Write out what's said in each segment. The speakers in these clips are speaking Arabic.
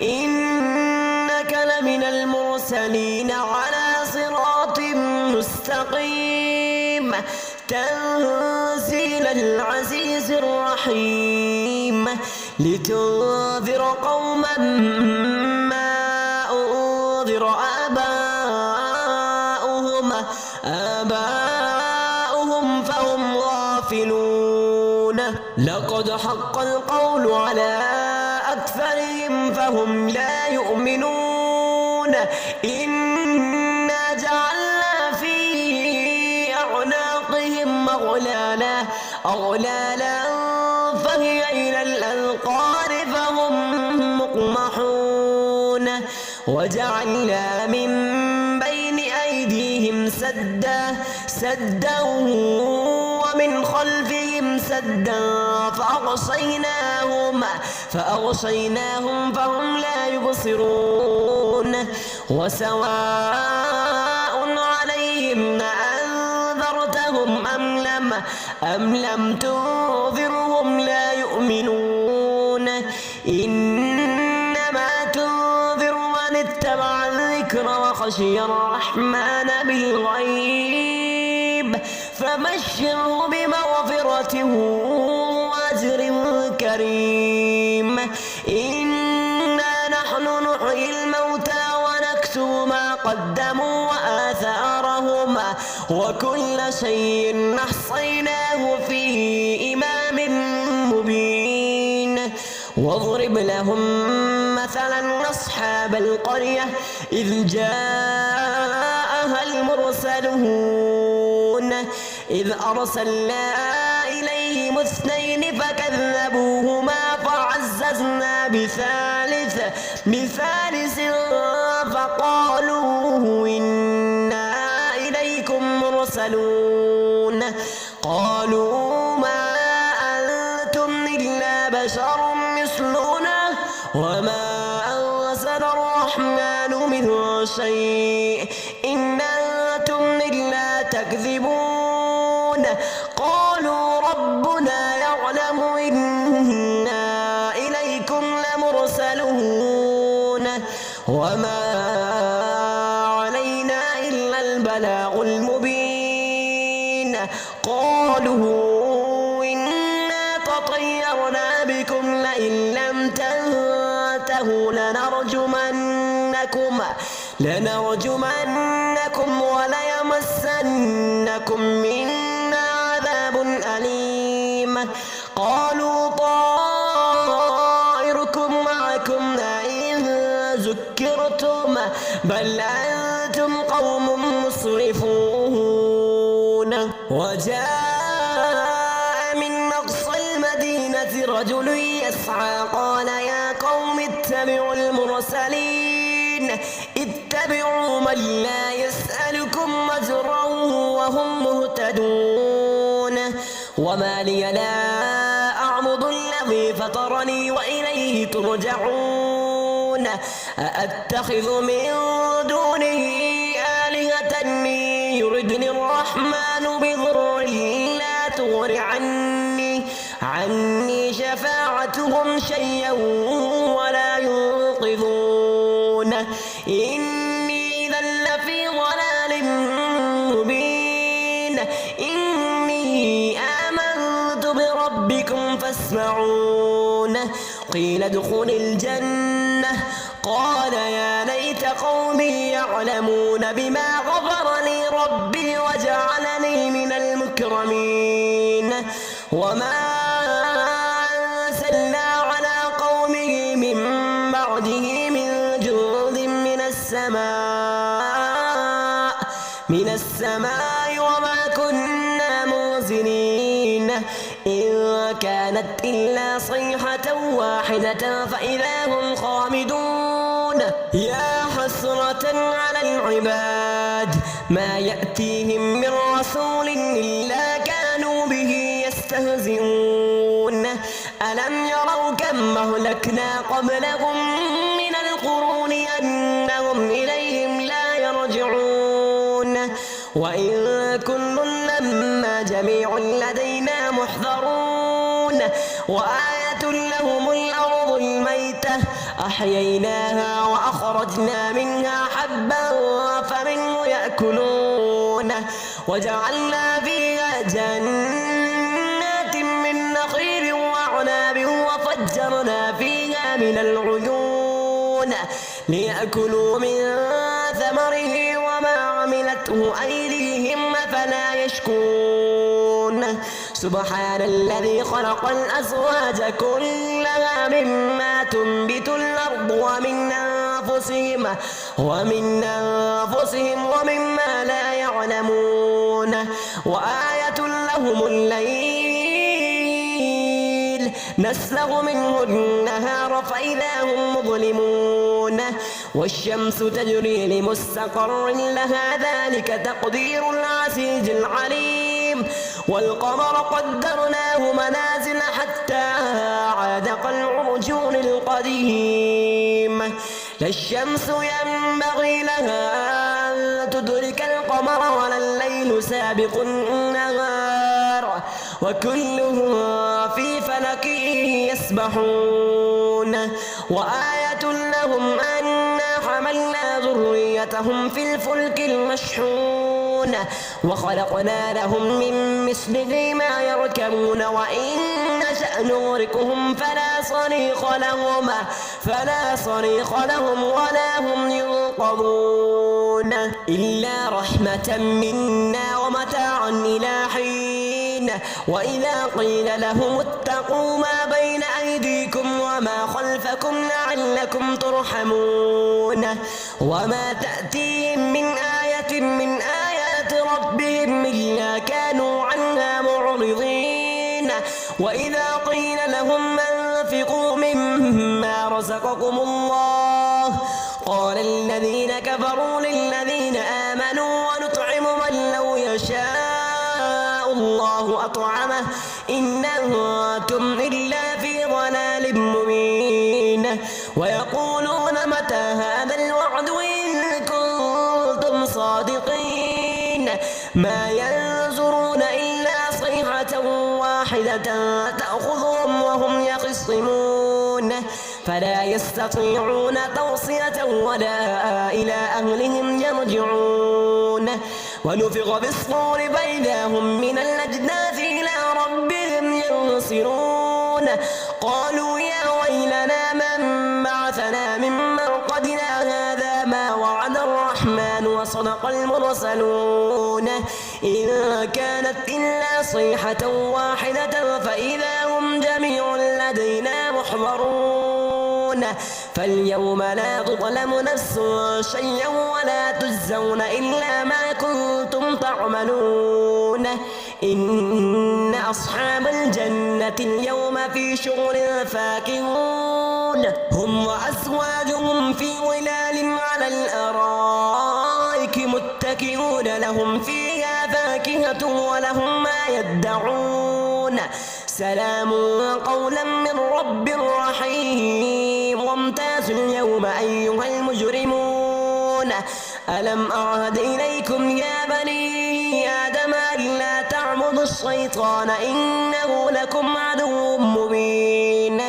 إنك لمن المرسلين على صراط مستقيم تنزيل العزيز الرحيم لتنذر قوما ما أنذر آباؤهم فهم غافلون لقد حق القول على أكثرهم فهم لا يؤمنون إنا جعلنا في أعناقهم أغلالا فهي إلى الأذقان فهم مقمحون وجعلنا من بين أيديهم سدا ومن خلفهم سدا فأغشيناهم فهم لا يبصرون وسواء عليهم أنذرتهم أم لم تنذرهم لا يؤمنون إنما تنذر من اتبع الذكر وخشي الرحمن بالغيب فبشره بمغفرة وأجر كريم إنا نحن نحيي الموتى ونكتب ما قدموا وآثارهم وكل شيء أحصيناه في إمام مبين واضرب لهم مثلا أصحاب القرية إذ جاءها المرسلون إذ أرسلنا إليهم اثنين فكذبوهما فعززنا بثالث فقالوا إنا إليكم مرسلون قالوا ما أنتم إلا بشر مثلنا وما أنزل الرحمن من شيء إن أنتم إلا تكذبون قالوا ربنا يعلم إنا إليكم لمرسلون وما علينا إلا البلاغ المبين قالوا إنا تطيرنا بكم لئن لم تنتهوا لنرجمنكم وليمسنكم منا عذاب أليم قالوا طائركم معكم إن ذكرتم بل أنتم قوم مسرفون وجاء من أقصى المدينة رجل يسعى قال يا قوم اتبعوا المرسلين اتبعوا من لا يسألكم أجرا وهم مهتدون وما لي لا أعبد الذي فطرني وإليه ترجعون أأتخذ من دونه آلهة يردني الرحمن بضر لا تغن عني شفاعتهم شيئا ولا ينقذون إني إذا لفي ضلال مبين إني آمنت بربكم فاسمعون قيل ادخل الجنة قال يا ليت قومي يعلمون بما غفر لي ربي وجعلني من المكرمين وما أرسلنا على قومه من بعده من جند من السماء وما كنا منزلين إن كانت إلا صيحة واحدة فإذا هم خامدون يا حسرة على العباد ما يأتيهم من رسول إلا كانوا به يستهزئون ألم يروا كم أهلكنا قبلهم من القرون أنهم إليهم لا يرجعون وإن كل لما جميع لدينا محضرون وآية لهم الأرض الميتة أحييناها وأخرجنا منها حبا فمنه يأكلون وجعلنا فيها جنات من نخيل وأعناب وفجرنا فيها من العيون ليأكلوا من ثمره وما عملته أيديهم أفلا يشكرون سبحان الذي خلق الأزواج كلها مما تنبت الأرض ومن أنفسهم ومما لا يعلمون وآية لهم الليل نسلغ منه النهار فإذا هم مظلمون والشمس تجري لمستقر لها ذلك تقدير العزيز العليم والقمر قدرناه منازل حتى عاد كالعرجون القديم لا الشمس ينبغي لها أن تدرك القمر ولا الليل سابق النهار وكلهم في فلك يسبحون وآية لهم أنا حملنا ذريتهم في الفلك المشحون وخلقنا لهم من مثله ما يركبون وإن نشأ نغرقهم فلا صريخ لهم ولا هم ينقذون إلا رحمة منا ومتاعا إلى حين وإذا قيل لهم اتقوا ما بين أيديكم وما خلفكم لعلكم ترحمون وما تأتيهم من آية من آيات ربهم إلا كانوا عنها معرضين وإذا قيل لهم أنفقوا مما رزقكم الله قال الذين كفروا للذين آمنوا ونطعم من لو يشاء الله أطعمه إن أنتم إلا في ضلال مبين ويقولون متى هذا الوعد إن كنتم صادقين ما ينظرون إلا صيحة واحدة تأخذهم وهم يخصمون فلا يستطيعون توصية ولا إلى أهلهم يرجعون ونفخ بالصور فإذا هم من الأجداث إلى ربهم ينصرون قالوا يا ويلنا من بعثنا من مرقدنا هذا ما وعد الرحمن وصدق المرسلون إن كانت إلا صيحة واحدة فإذا هم جميع لدينا محضرون فاليوم لا تظلم نفس شيئا ولا تجزون إلا ما كنتم تعملون إن أصحاب الجنة اليوم في شغل فاكهون هم وأزواجهم في ظلال على الأرائك متكئون لهم فيها فاكهة ولهم ما يدعون سلام قولا من رب رحيم وامتازوا اليوم أيها المجرمون ألم أعهد إليكم يا بني آدم ألا تعبدوا الشيطان إنه لكم عدو مبين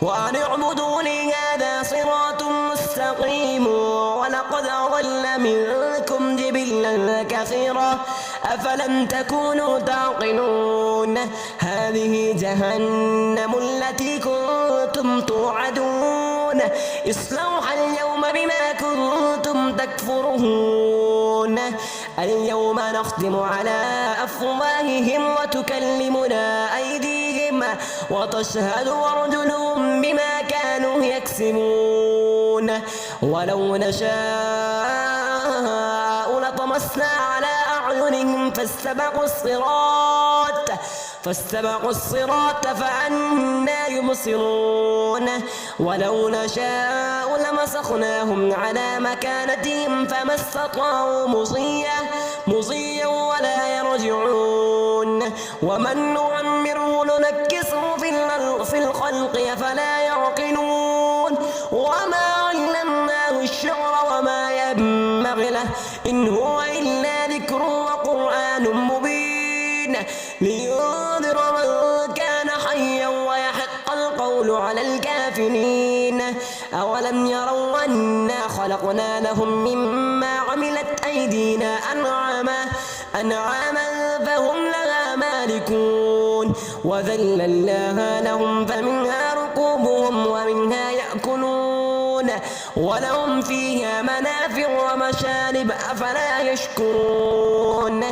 وأن اعبدوني هذا صراط مستقيم ولقد أضل منكم جبلا كثيرا أفلم تكونوا تعقلون هذه جهنم التي كنتم توعدون اصلوها اليوم بما كنتم تكفرون اليوم نختم على أفواههم وتكلمنا أيديهم وتشهد أرجلهم بما كانوا يكسبون ولو نشاء لطمسنا على أعينهم فاستبقوا الصراط فأنى يبصرون ولو نشاء لمسخناهم على مكانتهم فما استطاعوا مضيا ولا يرجعون ومن نعمره ننكسه في الخلق أفلا يعقلون وما علمناه الشعر وما ينبغي له إن هو إلا ذكر وقرآن مبين لينذر من كان حيا ويحق القول على الكافرين أولم يروا أنا خلقنا لهم مما عملت أيدينا أنعاما فهم لها مالكون وذللناها لهم فمنها ركوبهم ومنها يأكلون ولهم فيها منافع ومشارب أفلا يشكرون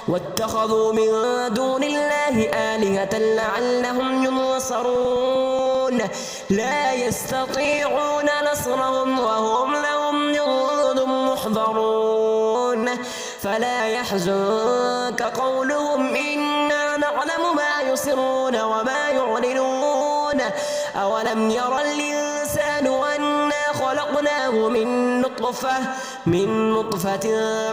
واتخذوا من دون الله آلهة لعلهم ينصرون لا يستطيعون نصرهم وهم لهم جند محضرون فلا يحزنك قولهم إنا نعلم ما يسرون وما يعلنون أولم ير الإنسان أنا خلقناه من نطفة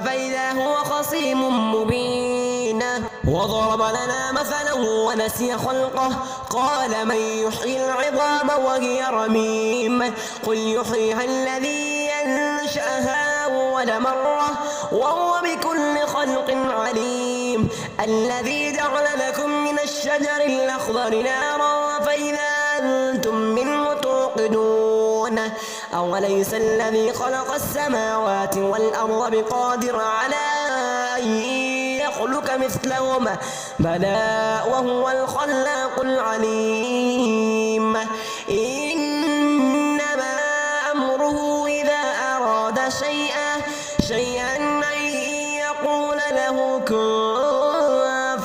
فإذا هو خصيم مبين وضرب لنا مثلا ونسي خلقه قال من يحيي العظام وهي رميم قل يحييها الذي أنشأها أول مرة وهو بكل خلق عليم الذي جعل لكم من الشجر الأخضر نارا فإذا أنتم منه توقدون أوليس الذي خلق السماوات والأرض بقادر على أن يخلق مثلهم بلى وهو الخلاق العليم إنما أمره إذا أراد شيئا أن يقول له كن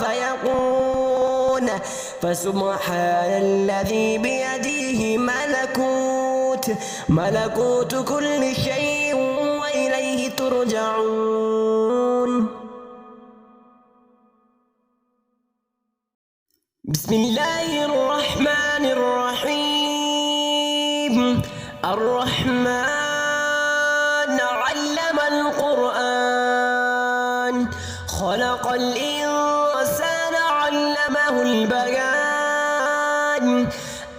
فيكون فسبحان الذي بيده ملكوت كل شيء وإليه ترجعون. بسم الله الرحمن الرحيم. الرحمن علم القرآن خلق الإنسان علمه البيان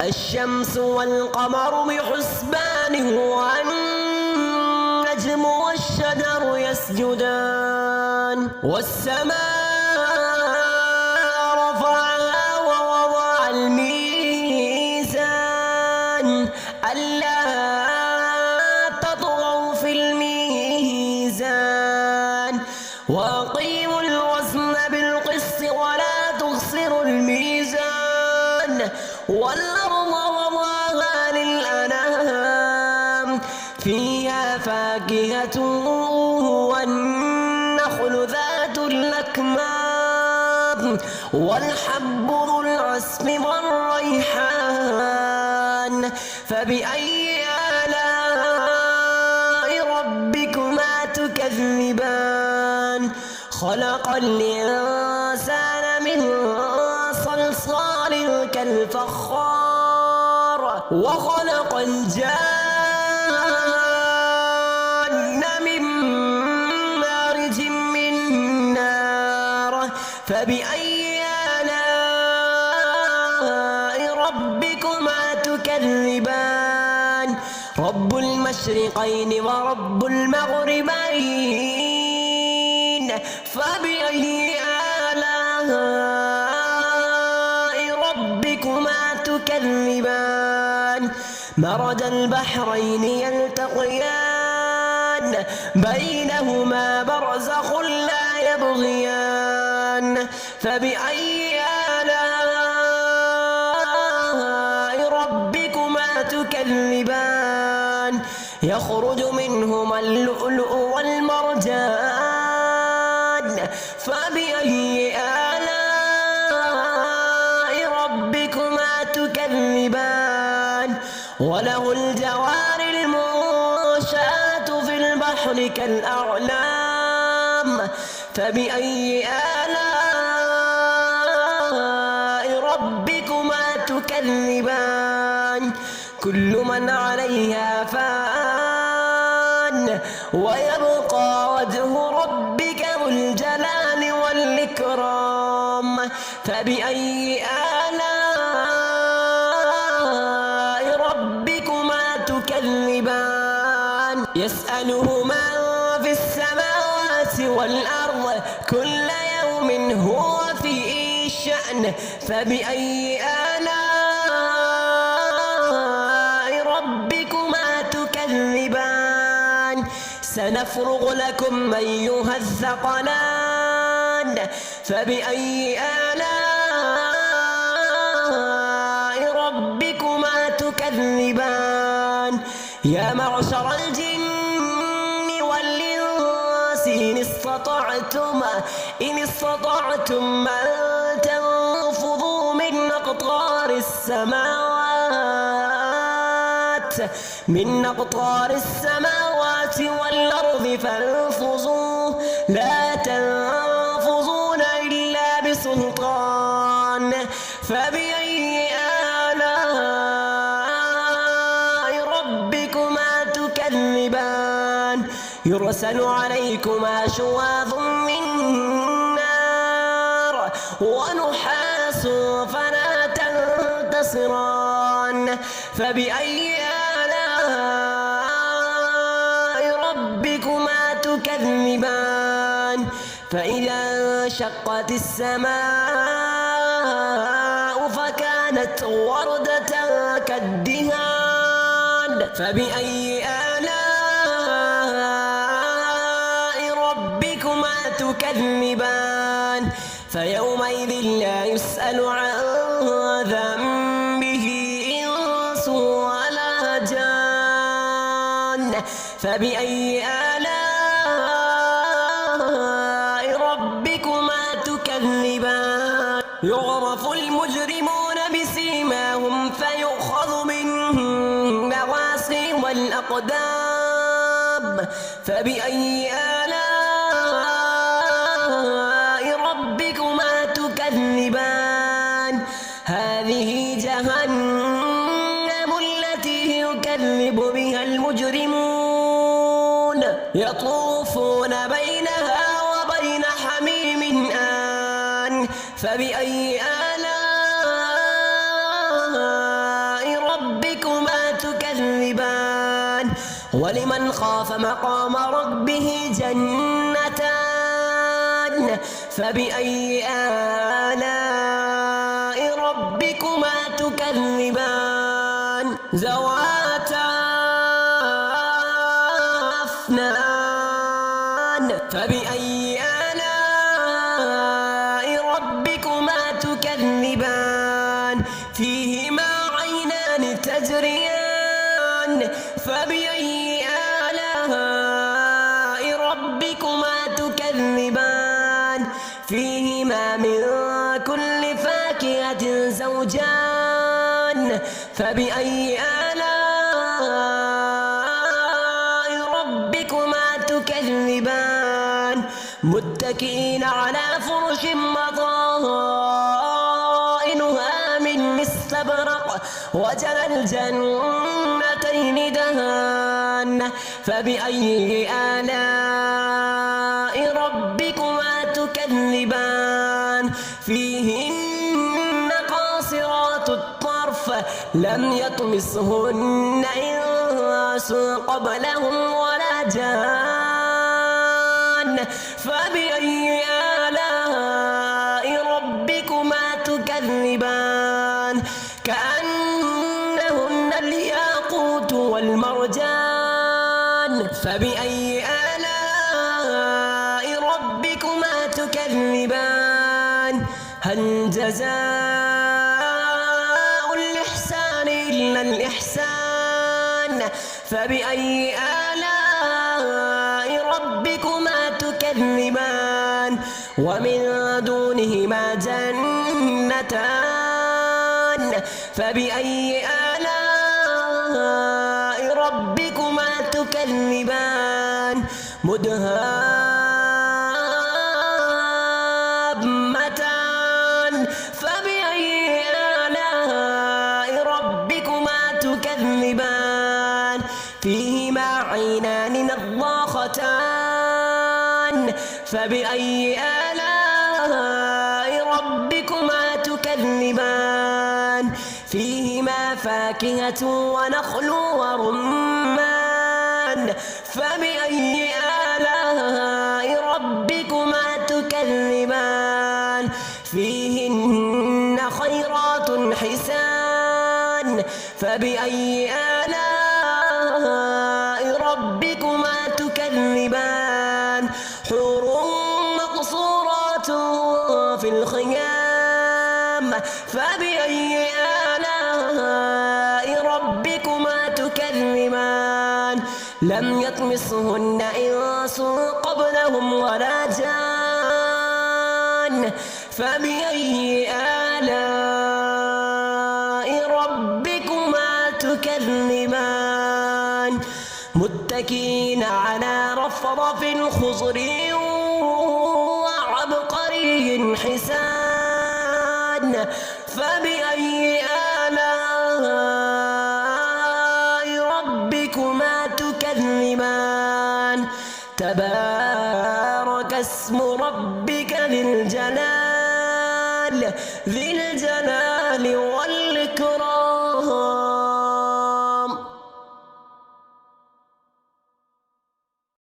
الشمس والقمر بحسبان والنجم والشجر يسجدان والسماء رفعها ووضع الميزان ألا تطغوا في الميزان وأقيموا الوزن بالقسط ولا تخسروا الميزان والأرض وضعها للأنام فيها فاكهة والنخل ذات الأكمام والحب ذو العصف والريحان فبأي آلاء ربكما تكذبان خلق الإنسان من صلصال كالفخار وخلق الجان من مارج من نار فبأي آلاء ربكما تكذبان رب المشرقين ورب المغربين فبأي آلاء ربكما تكذبان مرج البحرين يلتقيان بينهما برزخ لا يبغيان فبأي آلاء ربكما تكذبان يخرج منهما اللؤلؤ والمرجان فبأي آلاء ربكما تكذبان وله الجوار المنشآت في البحر كالأعلام فبأي آلاء ربكما تكذبان كل من عليها فان ويبقى وجه ربك ذو الجلال والإكرام فبأي آلاء ربكما تكذبان يسأله من في السماوات والأرض كل يوم هو في شأن فبأي آلاء ربكما تكذبان سنفرغ لكم أيها الثقلان فبأي آلاء ربكما تكذبان يا معشر الجن والإنس إن استطعتم أن تنفذوا من أقطار السماوات والأرض فانفذوا لا تنفذون إلا بسلطان فبأي آلاء ربكما تكذبان يرسل عليكما شواظ من نار ونحاس فلا تنتصران فبأي آلاء ربكما تكذبان فإذا انشقت السماء فكانت وردة كالدهان فبأي آلاء ربكما تكذبان فيومئذ لا يسأل عن ذنبه إنس ولا جان فبأي آلاء ربكما تكذبان يعرف المجرمون بسيماهم فيؤخذ بالنواصي والأقدام فبأي آلاء ربكما تكذبان هذه جهنم التي يكذب بها المجرمون يطوفون بينها وبين حميم آن فبأي آلاء ربكما تكذبان ولمن خاف مقام ربه جنتان فبأي آلاء ربكما تكذبان ذواتا أفنان فبأي آلاء ربكما تكذبان فيهما عينان تجريان فبأي آلاء ربكما تكذبان فيهما من كل فاكهة زوجان فبأي آلاء ربكما تكذبان متكئين على فرش مضائنها من استبرق وجنى الجنتين دهان فبأي آلاء ربكما تكذبان فيهن قاصرات الطرف لم يطمسهن إنس قبلهم ولا جان فبأي آلاء ربكما تكذبان كأنهن الياقوت والمرجان فبأي آلاء ربكما تكذبان هل جزاء الإحسان إلا الإحسان فبأي آلاء ربكما تكذبان ومن دونهما جنتان فبأي آلاء ربكما تكذبان مدهامتان فبأي آلاء ربكما تكذبان فيهما عينان نضاختان فبأي آلاء ربكما تكذبان فيهما فاكهة ونخل ورمان فبأي آلاء ربكما تكذبان فيهن خيرات حسان فبأي آلاء ربكما تكذبان حور مقصورات في الخيام فبأي آلاء ربكما تكذبان لم يطمسهن إنس قبلهم ولا جان فبأي آلاء ربكما تكذبان متكئين على رفرف خضر وعبقري حسان فبأي آلاء ربكما تكذبان تبارك اسم ربك ذي الجلال